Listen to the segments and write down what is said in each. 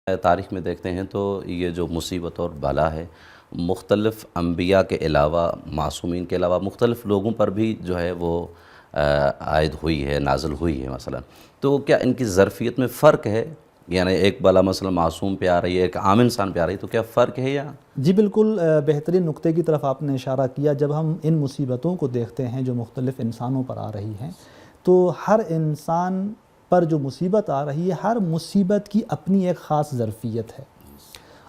تاریخ میں دیکھتے ہیں تو یہ جو مصیبت اور بلا ہے مختلف انبیاء کے علاوہ، معصومین کے علاوہ مختلف لوگوں پر بھی جو ہے وہ عائد ہوئی ہے، نازل ہوئی ہے مثلا. تو کیا ان کی ظرفیت میں فرق ہے؟ یعنی ایک بلا مثلا معصوم پہ آ رہی ہے، ایک عام انسان پہ آ رہی ہے، تو کیا فرق ہے یا؟ جی بالکل، بہترین نقطے کی طرف آپ نے اشارہ کیا. جب ہم ان مصیبتوں کو دیکھتے ہیں جو مختلف انسانوں پر آ رہی ہیں، تو ہر انسان پر جو مصیبت آ رہی ہے، ہر مصیبت کی اپنی ایک خاص ظرفیت ہے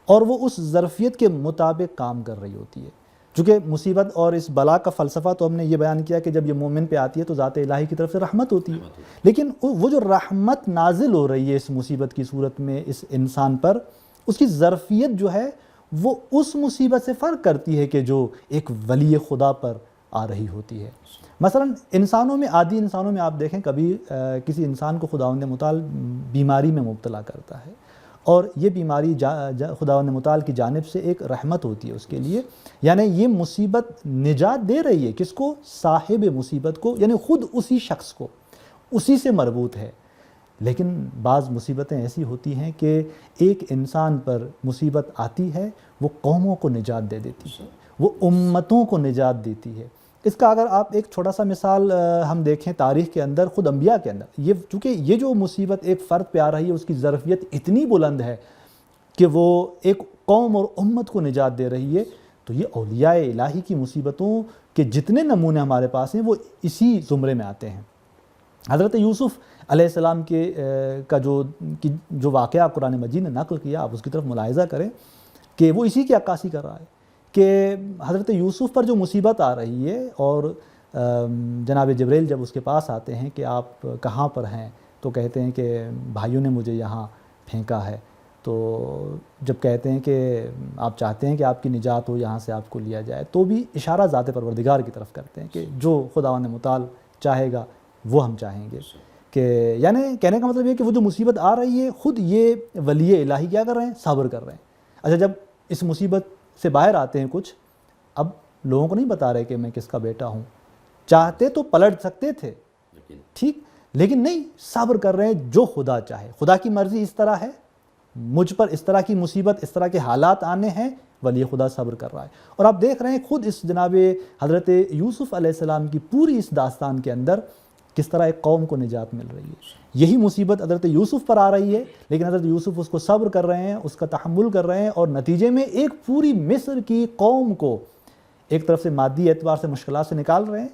اور وہ اس ظرفیت کے مطابق کام کر رہی ہوتی ہے. چونکہ مصیبت اور اس بلا کا فلسفہ تو ہم نے یہ بیان کیا کہ جب یہ مومن پہ آتی ہے تو ذات الہی کی طرف سے رحمت ہوتی ہے، لیکن وہ جو رحمت نازل ہو رہی ہے اس مصیبت کی صورت میں اس انسان پر، اس کی ظرفیت جو ہے وہ اس مصیبت سے فرق کرتی ہے کہ جو ایک ولی خدا پر آ رہی ہوتی ہے. مثلا انسانوں میں، عادی انسانوں میں آپ دیکھیں کبھی کسی انسان کو خداوند متعال بیماری میں مبتلا کرتا ہے اور یہ بیماری خداوند متعال کی جانب سے ایک رحمت ہوتی ہے اس کے لیے. یعنی یہ مصیبت نجات دے رہی ہے کس کو؟ صاحب مصیبت کو، یعنی خود اسی شخص کو، اسی سے مربوط ہے. لیکن بعض مصیبتیں ایسی ہوتی ہیں کہ ایک انسان پر مصیبت آتی ہے، وہ قوموں کو نجات دے دیتی ہے، وہ امتوں کو نجات دیتی ہے. اس کا اگر آپ ایک چھوٹا سا مثال ہم دیکھیں تاریخ کے اندر، خود انبیاء کے اندر، چونکہ یہ جو مصیبت ایک فرد پہ آ رہی ہے اس کی ظرفیت اتنی بلند ہے کہ وہ ایک قوم اور امت کو نجات دے رہی ہے، تو یہ اولیاء الہی کی مصیبتوں کے جتنے نمونے ہمارے پاس ہیں وہ اسی زمرے میں آتے ہیں. حضرت یوسف علیہ السلام کا جو واقعہ قرآن مجید نے نقل کیا، آپ اس کی طرف ملاحظہ کریں کہ وہ اسی کی عکاسی کر رہا ہے کہ حضرت یوسف پر جو مصیبت آ رہی ہے اور جناب جبریل جب اس کے پاس آتے ہیں کہ آپ کہاں پر ہیں، تو کہتے ہیں کہ بھائیوں نے مجھے یہاں پھینکا ہے. تو جب کہتے ہیں کہ آپ چاہتے ہیں کہ آپ کی نجات ہو، یہاں سے آپ کو لیا جائے، تو بھی اشارہ ذات پروردگار کی طرف کرتے ہیں کہ جو خداوند متعال چاہے گا وہ ہم چاہیں گے. کہ یعنی کہنے کا مطلب یہ کہ وہ جو مصیبت آ رہی ہے، خود یہ ولی الہی کیا کر رہے ہیں؟ صبر کر رہے ہیں. اچھا، جب اس مصیبت سے باہر آتے ہیں کچھ، اب لوگوں کو نہیں بتا رہے کہ میں کس کا بیٹا ہوں. چاہتے تو پلٹ سکتے تھے، ٹھیک، لیکن نہیں، صبر کر رہے ہیں جو خدا چاہے. خدا کی مرضی اس طرح ہے، مجھ پر اس طرح کی مصیبت، اس طرح کے حالات آنے ہیں، ولی خدا صبر کر رہا ہے. اور آپ دیکھ رہے ہیں خود اس جناب حضرت یوسف علیہ السلام کی پوری اس داستان کے اندر کس طرح ایک قوم کو نجات مل رہی ہے. یہی مصیبت حضرت یوسف پر آ رہی ہے، لیکن حضرت یوسف اس کو صبر کر رہے ہیں، اس کا تحمل کر رہے ہیں، اور نتیجے میں ایک پوری مصر کی قوم کو ایک طرف سے مادی اعتبار سے مشکلات سے نکال رہے ہیں،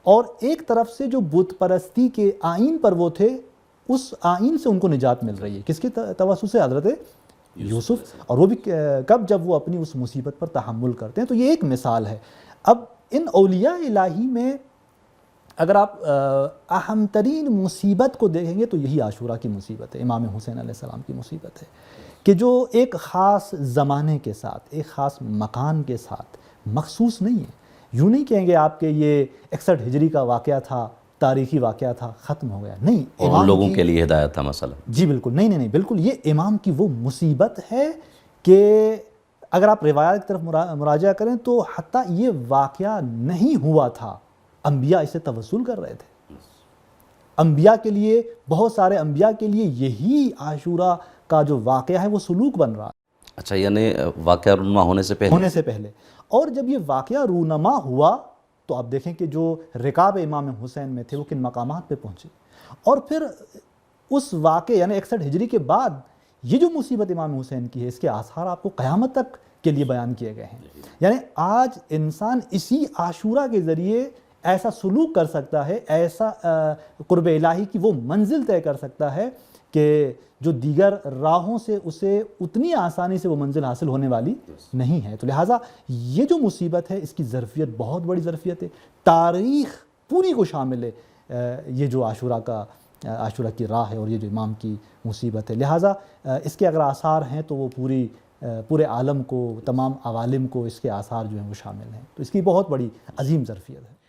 اور ایک طرف سے جو بت پرستی کے آئین پر وہ تھے، اس آئین سے ان کو نجات مل رہی ہے. کس کے توسط سے؟ حضرت یوسف. اور وہ بھی کب؟ جب وہ اپنی اس مصیبت پر تحمل کرتے ہیں. تو یہ ایک مثال ہے. اب ان اولیاء الہی میں اگر آپ اہم ترین مصیبت کو دیکھیں گے تو یہی عاشورہ کی مصیبت ہے، امام حسین علیہ السلام کی مصیبت ہے، کہ جو ایک خاص زمانے کے ساتھ، ایک خاص مکان کے ساتھ مخصوص نہیں ہے. یوں نہیں کہیں گے آپ کہ یہ 61 ہجری کا واقعہ تھا، تاریخی واقعہ تھا، ختم ہو گیا. نہیں، اور لوگوں کے لیے ہدایت تھا مثلا. جی بالکل، نہیں، بالکل یہ امام کی وہ مصیبت ہے کہ اگر آپ روایات کی طرف مراجعہ کریں تو حتیٰ یہ واقعہ نہیں ہوا تھا، انبیاء اسے توسل کر رہے تھے. انبیاء کے لیے، بہت سارے انبیاء کے لیے یہی عاشورہ کا جو واقعہ ہے وہ سلوک بن رہا ہے. اچھا، یعنی واقعہ رونما ہونے سے پہلے. اور جب یہ واقعہ رونما ہوا تو آپ دیکھیں کہ جو رکاب امام حسین میں تھے وہ کن مقامات پہ پہنچے. اور پھر اس واقعے یعنی 61 ہجری کے بعد یہ جو مصیبت امام حسین کی ہے، اس کے آثار آپ کو قیامت تک کے لیے بیان کیے گئے ہیں. یعنی آج انسان اسی عاشورہ کے ذریعے ایسا سلوک کر سکتا ہے، ایسا قرب الہی کی وہ منزل طے کر سکتا ہے کہ جو دیگر راہوں سے اسے اتنی آسانی سے وہ منزل حاصل ہونے والی نہیں ہے. تو لہٰذا یہ جو مصیبت ہے اس کی ظرفیت بہت بڑی ظرفیت ہے، تاریخ پوری کو شامل ہے یہ جو عاشورہ کی راہ ہے اور یہ جو امام کی مصیبت ہے. لہٰذا اس کے اگر آثار ہیں تو وہ پورے عالم کو، تمام عوالم کو اس کے آثار جو ہیں وہ شامل ہیں. تو اس کی بہت بڑی عظیم ظرفیت ہے.